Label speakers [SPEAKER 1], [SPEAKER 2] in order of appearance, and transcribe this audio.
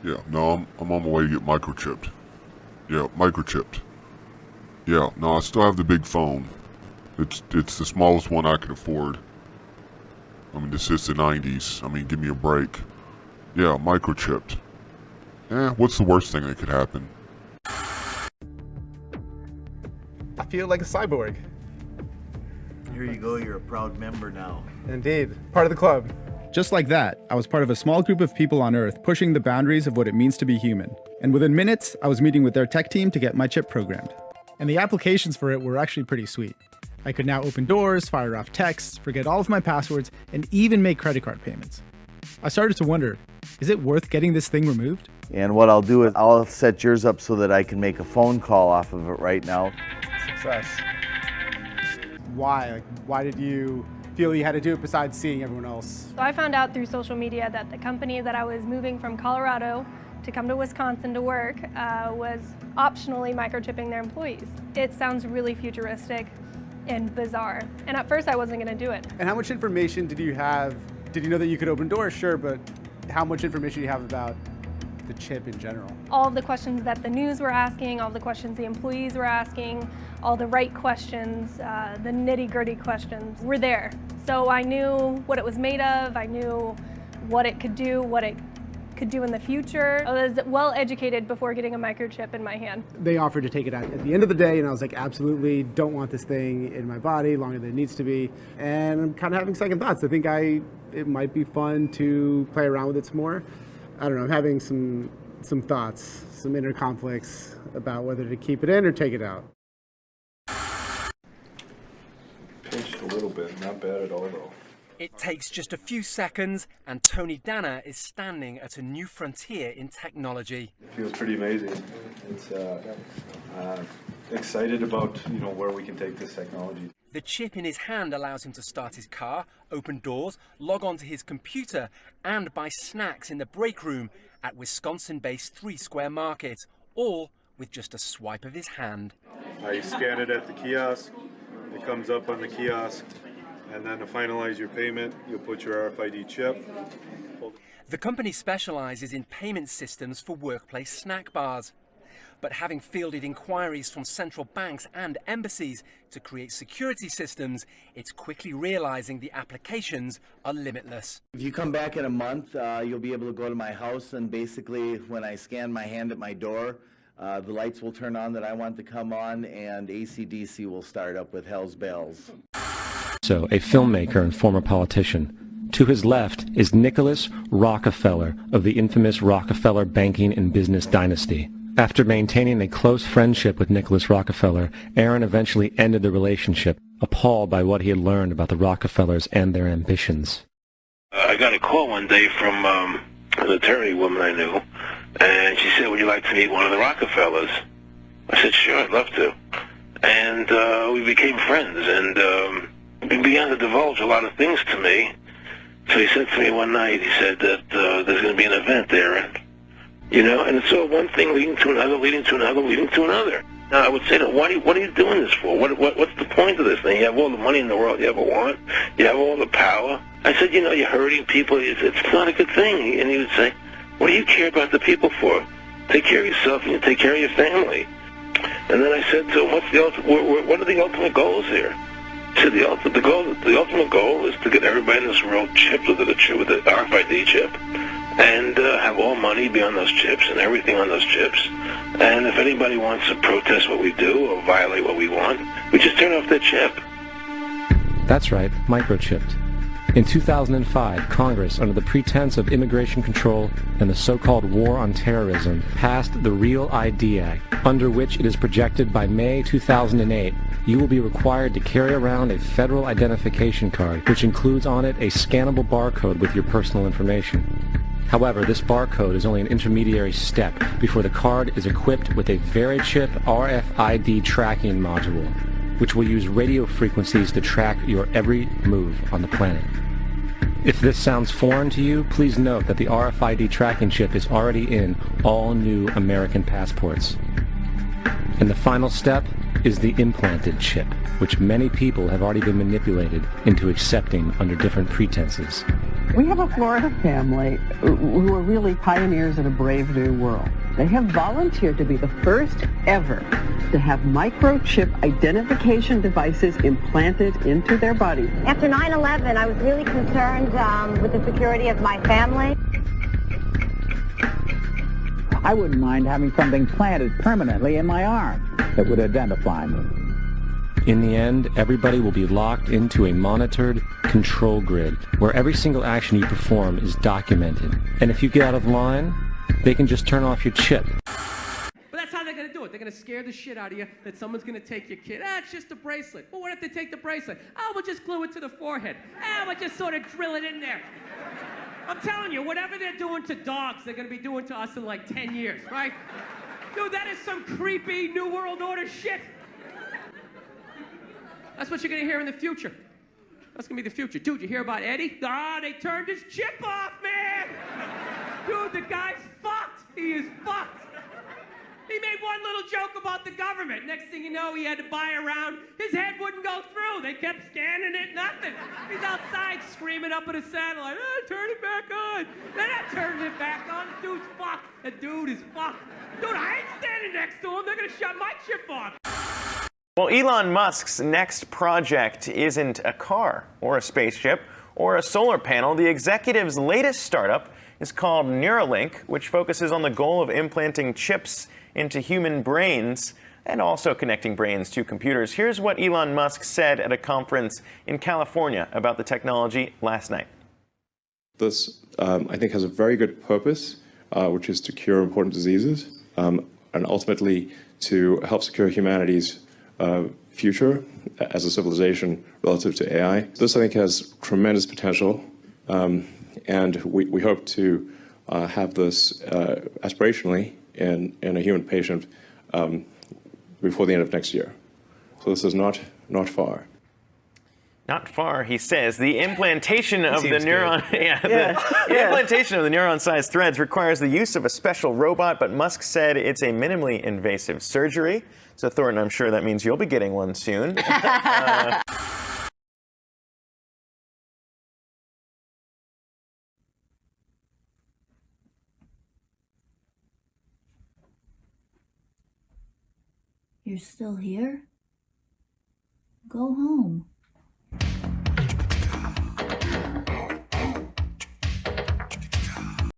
[SPEAKER 1] Yeah, no, I'm on my way to get microchipped. Yeah, microchipped. Yeah, no, I still have the big phone. It's the smallest one I can afford. I mean, this is the 90s. I mean, give me a break. Yeah, microchipped. What's the worst thing that could happen?
[SPEAKER 2] I feel like a cyborg.
[SPEAKER 3] Here you go, you're a proud member now.
[SPEAKER 2] Indeed, part of the club.
[SPEAKER 4] Just like that, I was part of a small group of people on Earth pushing the boundaries of what it means to be human. And within minutes, I was meeting with their tech team to get my chip programmed. And the applications for it were actually pretty sweet. I could now open doors, fire off texts, forget all of my passwords, and even make credit card payments. I started to wonder, is it worth getting this thing removed?
[SPEAKER 3] And what I'll do is I'll set yours up so that I can make a phone call off of it right now.
[SPEAKER 2] Success. Why? Why did you feel you had to do it besides seeing everyone else?
[SPEAKER 5] So I found out through social media that the company that I was moving from Colorado to come to Wisconsin to work was optionally microchipping their employees. It sounds really futuristic and bizarre. And at first I wasn't going to do it.
[SPEAKER 2] And how much information did you have? Did you know that you could open doors? Sure, but how much information do you have about the chip in general?
[SPEAKER 5] All of the questions that the news were asking, all the questions the employees were asking, all the right questions, the nitty-gritty questions were there. So I knew what it was made of, I knew what it could do, what it could do in the future. I was well educated before getting a microchip in my hand.
[SPEAKER 2] They offered to take it out at the end of the day, and I was like, absolutely don't want this thing in my body longer than it needs to be. And I'm kind of having second thoughts. I think it might be fun to play around with it some more. I don't know, I'm having some thoughts, some inner conflicts about whether to keep it in or take it out.
[SPEAKER 6] Pinched a little bit, not bad at all though.
[SPEAKER 7] It takes just a few seconds and Tony Danner is standing at a new frontier in technology.
[SPEAKER 6] It feels pretty amazing. It's excited about where we can take this technology.
[SPEAKER 7] The chip in his hand allows him to start his car, open doors, log on to his computer and buy snacks in the break room at Wisconsin-based Three Square Market, all with just a swipe of his hand.
[SPEAKER 6] You scan it at the kiosk, it comes up on the kiosk, and then to finalize your payment, you'll put your RFID chip.
[SPEAKER 7] The company specializes in payment systems for workplace snack bars. But having fielded inquiries from central banks and embassies to create security systems, it's quickly realizing the applications are limitless.
[SPEAKER 3] If you come back in a month, you'll be able to go to my house, and basically when I scan my hand at my door, the lights will turn on that I want to come on, and AC/DC will start up with Hell's Bells.
[SPEAKER 8] So, a filmmaker and former politician. To his left is Nicholas Rockefeller of the infamous Rockefeller banking and business dynasty. After maintaining a close friendship with Nicholas Rockefeller, Aaron eventually ended the relationship, appalled by what he had learned about the Rockefellers and their ambitions.
[SPEAKER 9] I got a call one day from an attorney woman I knew, and she said, would you like to meet one of the Rockefellers? I said, sure, I'd love to. And we became friends, and he began to divulge a lot of things to me. So he said to me one night, he said that there's going to be an event there, and it's all one thing leading to another, leading to another, leading to another. Now, I would say, what are you doing this for? What's the point of this thing? You have all the money in the world you ever want. You have all the power. I said, you're hurting people. It's not a good thing. And he would say, what do you care about the people for? Take care of yourself and you take care of your family. And then I said to him, what are the ultimate goals here? He said, the ultimate goal is to get everybody in this world chipped with the RFID chip, and have all money be on those chips and everything on those chips. And if anybody wants to protest what we do or violate what we want, we just turn off their chip.
[SPEAKER 8] That's right, microchipped. In 2005, Congress, under the pretense of immigration control and the so-called war on terrorism, passed the REAL ID Act, under which it is projected by May 2008, you will be required to carry around a federal identification card, which includes on it a scannable barcode with your personal information. However, this barcode is only an intermediary step before the card is equipped with a VeriChip RFID tracking module, which will use radio frequencies to track your every move on the planet. If this sounds foreign to you, please note that the RFID tracking chip is already in all new American passports. And the final step is the implanted chip, which many people have already been manipulated into accepting under different pretenses.
[SPEAKER 10] We have a Florida family who are really pioneers in a brave new world. They have volunteered to be the first ever to have microchip identification devices implanted into their bodies.
[SPEAKER 11] After 9/11, I was really concerned with the security of my family.
[SPEAKER 12] I wouldn't mind having something planted permanently in my arm that would identify me.
[SPEAKER 8] In the end, everybody will be locked into a monitored control grid where every single action you perform is documented. And if you get out of line, they can just turn off your chip.
[SPEAKER 13] But that's how they're going to do it. They're going to scare the shit out of you that someone's going to take your kid. It's just a bracelet. Well, what if they take the bracelet? Oh, we'll just glue it to the forehead. We'll just sort of drill it in there. I'm telling you, whatever they're doing to dogs, they're going to be doing to us in like 10 years, right? Dude, that is some creepy New World Order shit. That's what you're going to hear in the future. That's going to be the future. Dude, you hear about Eddie? They turned his chip off, man! Dude, the guy's fucked. He is fucked. He made one little joke about the government. Next thing you know, he had to buy a round. His head wouldn't go through. They kept scanning it, nothing. He's outside screaming up at a satellite, turn it back on. They're not turning it back on. The dude's fucked. The dude is fucked. Dude, I ain't standing next to him. They're going to shut my chip off.
[SPEAKER 14] Well, Elon Musk's next project isn't a car or a spaceship or a solar panel. The executive's latest startup is called Neuralink, which focuses on the goal of implanting chips into human brains and also connecting brains to computers. Here's what Elon Musk said at a conference in California about the technology last night.
[SPEAKER 15] This, I think, has a very good purpose, which is to cure important diseases and ultimately to help secure humanity's future as a civilization relative to AI. This, I think, has tremendous potential, and we hope to have this aspirationally in a human patient before the end of next year. So this is not far.
[SPEAKER 14] Not far, he says. The implantation of the neuron, the implantation of the neuron-sized threads requires the use of a special robot, but Musk said it's a minimally invasive surgery. So Thornton, I'm sure that means you'll be getting one soon.
[SPEAKER 16] You're still here? Go home.